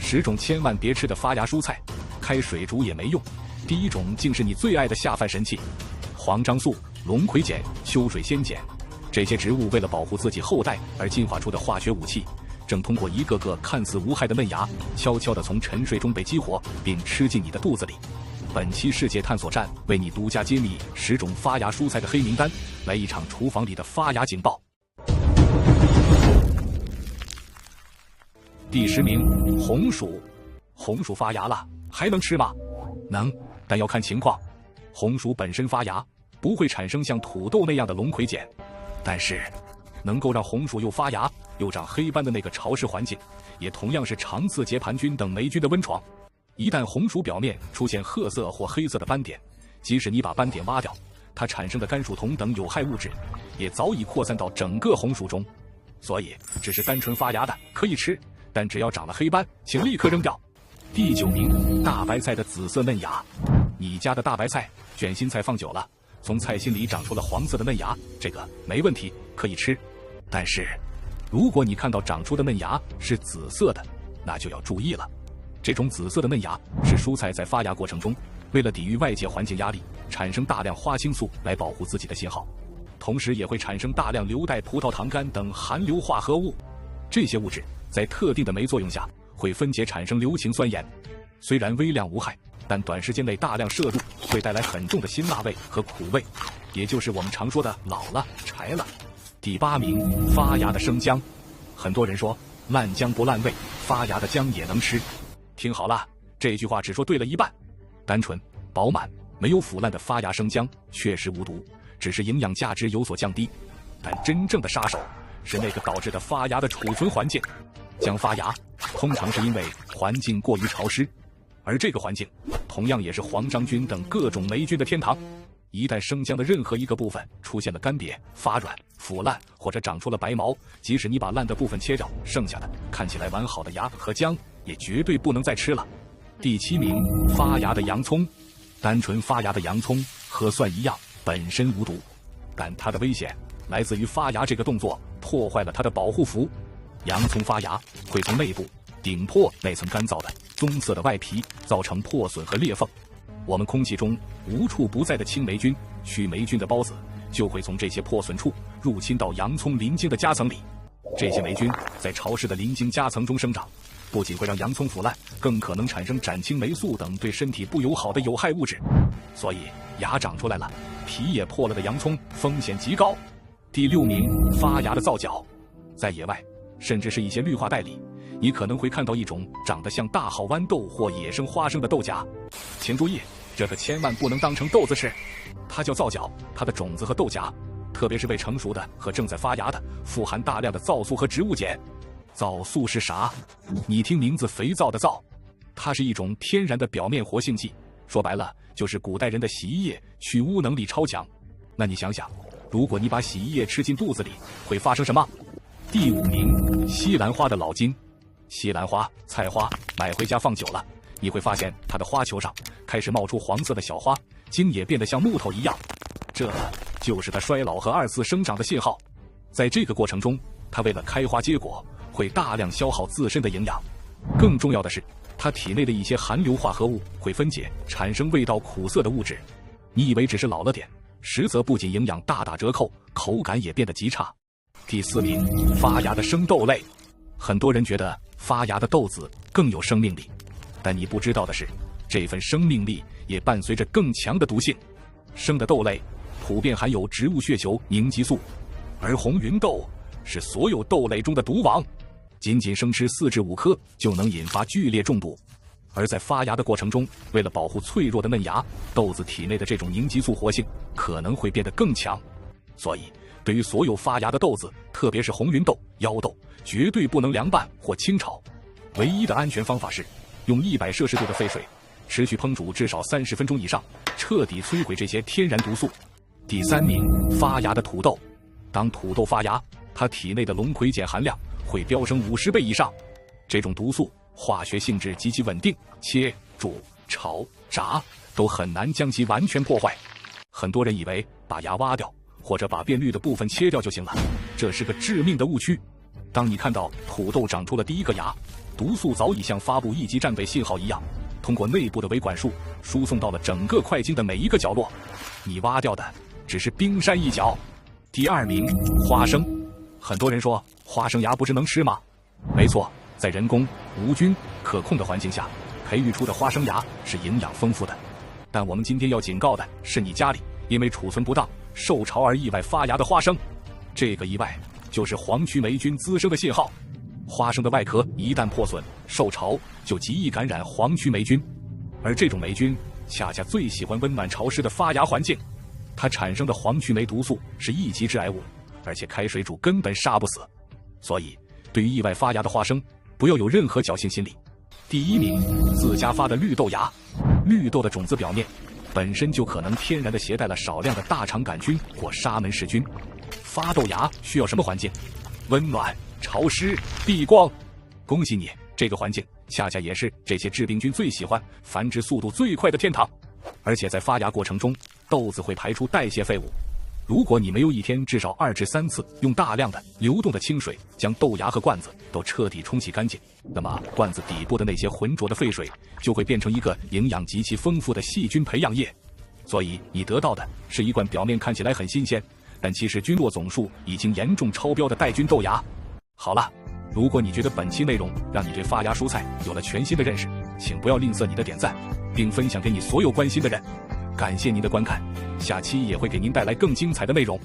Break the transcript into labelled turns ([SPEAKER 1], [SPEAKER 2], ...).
[SPEAKER 1] 10种千万别吃的发芽蔬菜，开水煮也没用。第一种竟是你最爱的下饭神器——黄樟素、龙葵碱、秋水仙碱。这些植物为了保护自己后代而进化出的化学武器，正通过一个个看似无害的嫩芽，悄悄地从沉睡中被激活，并吃进你的肚子里。本期世界探索站为你独家揭秘10种发芽蔬菜的黑名单，来一场厨房里的发芽警报。第10名，红薯。红薯发芽了，还能吃吗？能，但要看情况。红薯本身发芽不会产生像土豆那样的龙葵碱，但是能够让红薯又发芽又长黑斑的那个潮湿环境，也同样是长刺节盘菌等霉菌的温床。一旦红薯表面出现褐色或黑色的斑点，即使你把斑点挖掉，它产生的甘薯酮等有害物质也早已扩散到整个红薯中。所以只是单纯发芽的可以吃，但只要长了黑斑，请立刻扔掉。第9名，大白菜的紫色嫩芽。你家的大白菜、卷心菜放久了，从菜心里长出了黄色的嫩芽，这个没问题，可以吃。但是如果你看到长出的嫩芽是紫色的，那就要注意了。这种紫色的嫩芽是蔬菜在发芽过程中为了抵御外界环境压力，产生大量花青素来保护自己的信号，同时也会产生大量硫代葡萄糖苷等含硫化合物。这些物质在特定的酶作用下会分解产生硫氰酸盐，虽然微量无害，但短时间内大量摄入会带来很重的辛辣味和苦味，也就是我们常说的老了、柴了。第8名，发芽的生姜。很多人说烂姜不烂味，发芽的姜也能吃。听好了，这句话只说对了一半。单纯、饱满、没有腐烂的发芽生姜确实无毒，只是营养价值有所降低。但真正的杀手是那个导致的发芽的储存环境。姜发芽通常是因为环境过于潮湿，而这个环境同样也是黄章菌等各种霉菌的天堂。一旦生姜的任何一个部分出现了干瘪、发软、腐烂或者长出了白毛，即使你把烂的部分切掉，剩下的看起来完好的芽和姜也绝对不能再吃了。第7名，发芽的洋葱。单纯发芽的洋葱和蒜一样本身无毒，但它的危险来自于发芽这个动作破坏了它的保护符。洋葱发芽会从内部顶破那层干燥的棕色的外皮，造成破损和裂缝。我们空气中无处不在的青霉菌、去霉菌的孢子就会从这些破损处入侵到洋葱鳞茎的夹层里。这些霉菌在潮湿的鳞茎夹层中生长，不仅会让洋葱腐烂，更可能产生展青霉素等对身体不友好的有害物质。所以芽长出来了，皮也破了的洋葱风险极高。第6名，发芽的皂角。在野外，甚至是一些绿化带里，你可能会看到一种长得像大好豌豆或野生花生的豆荚。请注意，这可千万不能当成豆子吃，它叫皂角。它的种子和豆荚，特别是未成熟的和正在发芽的，富含大量的皂素和植物碱。皂素是啥？你听名字肥皂的皂，它是一种天然的表面活性剂，说白了就是古代人的洗衣液，去污能力超强。那你想想，如果你把洗衣液吃进肚子里，会发生什么？第5名，西兰花的老茎。西兰花、菜花买回家放久了，你会发现它的花球上开始冒出黄色的小花，茎也变得像木头一样，这就是它衰老和2次生长的信号。在这个过程中，它为了开花结果，会大量消耗自身的营养。更重要的是，它体内的一些含硫化合物会分解，产生味道苦涩的物质。你以为只是老了点，实则不仅营养大打折扣，口感也变得极差。第4名，发芽的生豆类。很多人觉得发芽的豆子更有生命力，但你不知道的是，这份生命力也伴随着更强的毒性。生的豆类普遍含有植物血球凝集素，而红芸豆是所有豆类中的毒王，仅仅生吃4至5颗就能引发剧烈中毒。而在发芽的过程中，为了保护脆弱的嫩芽，豆子体内的这种凝集素活性可能会变得更强。所以对于所有发芽的豆子，特别是红芸豆、腰豆，绝对不能凉拌或清炒。唯一的安全方法是用100摄氏度的沸水持续烹煮至少30分钟以上，彻底摧毁这些天然毒素。第3名，发芽的土豆。当土豆发芽，它体内的龙葵碱含量会飙升50倍以上。这种毒素化学性质极其稳定，切、煮、炒、炸都很难将其完全破坏。很多人以为把芽挖掉或者把变绿的部分切掉就行了，这是个致命的误区。当你看到土豆长出了第一个芽，毒素早已像发布一级战备信号一样，通过内部的维管束输送到了整个块茎的每一个角落。你挖掉的只是冰山一角。第2名，花生。很多人说花生芽不是能吃吗？没错，在人工、无菌、可控的环境下培育出的花生芽是营养丰富的。但我们今天要警告的是你家里因为储存不当受潮而意外发芽的花生，这个意外就是黄曲霉菌滋生的信号。花生的外壳一旦破损受潮，就极易感染黄曲霉菌，而这种霉菌恰恰最喜欢温暖潮湿的发芽环境，它产生的黄曲霉毒素是一级致癌物，而且开水煮根本杀不死。所以对于意外发芽的花生，不要有任何侥幸心理。第1名，自家发的绿豆芽。绿豆的种子表面本身就可能天然的携带了少量的大肠杆菌或沙门氏菌。发豆芽需要什么环境？温暖、潮湿、避光。恭喜你，这个环境恰恰也是这些致病菌最喜欢、繁殖速度最快的天堂。而且在发芽过程中，豆子会排出代谢废物。如果你没有一天至少2至3次用大量的流动的清水将豆芽和罐子都彻底冲洗干净，那么罐子底部的那些浑浊的废水就会变成一个营养极其丰富的细菌培养液。所以你得到的是一罐表面看起来很新鲜，但其实菌落总数已经严重超标的带菌豆芽。好了，如果你觉得本期内容让你对发芽蔬菜有了全新的认识，请不要吝啬你的点赞，并分享给你所有关心的人。感谢您的观看，下期也会给您带来更精彩的内容。